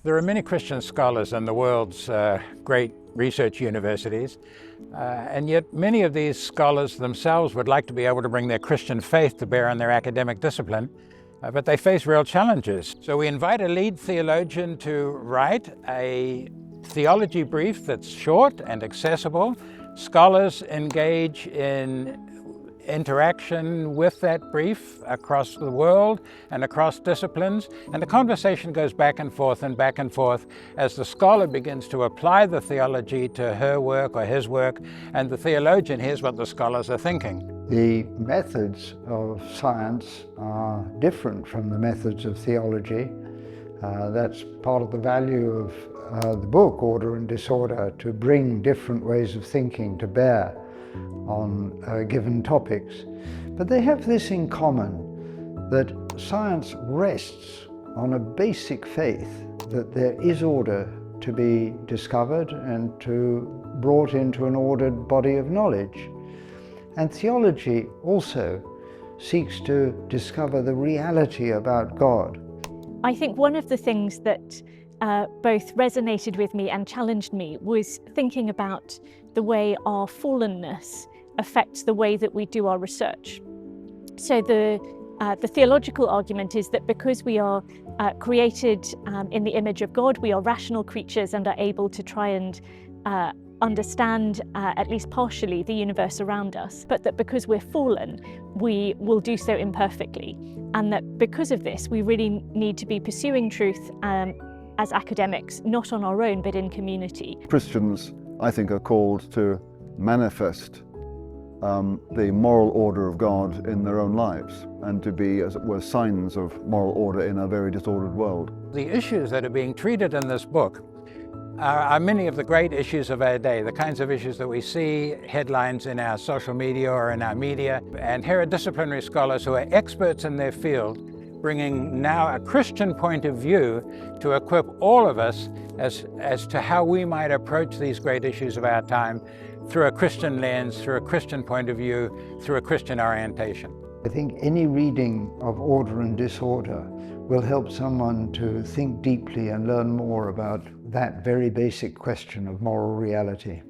There are many Christian scholars in the world's great research universities, and yet many of these scholars themselves would like to be able to bring their Christian faith to bear on their academic discipline, but they face real challenges. So we invite a lead theologian to write a theology brief that's short and accessible. Scholars engage in interaction with that brief across the world and across disciplines, and the conversation goes back and forth as the scholar begins to apply the theology to her work or his work, and the theologian hears what the scholars are thinking. The methods of science are different from the methods of theology. That's part of the value of the book, Order and Disorder, to bring different ways of thinking to bear on given topics. But they have this in common, that science rests on a basic faith that there is order to be discovered and brought into an ordered body of knowledge. And theology also seeks to discover the reality about God. I think one of the things that both resonated with me and challenged me was thinking about the way our fallenness affects the way that we do our research. So the theological argument is that because we are created in the image of God, we are rational creatures and are able to try and understand, at least partially, the universe around us, but that because we're fallen, we will do so imperfectly. And that because of this, we really need to be pursuing truth as academics, not on our own, but in community. Christians, I think, are called to manifest the moral order of God in their own lives and to be, as it were, signs of moral order in a very disordered world. The issues that are being treated in this book are many of the great issues of our day, the kinds of issues that we see headlines in our social media or in our media. And here are disciplinary scholars who are experts in their field, bringing now a Christian point of view to equip all of us as to how we might approach these great issues of our time through a Christian lens, through a Christian point of view, through a Christian orientation. I think any reading of Order and Disorder will help someone to think deeply and learn more about that very basic question of moral reality.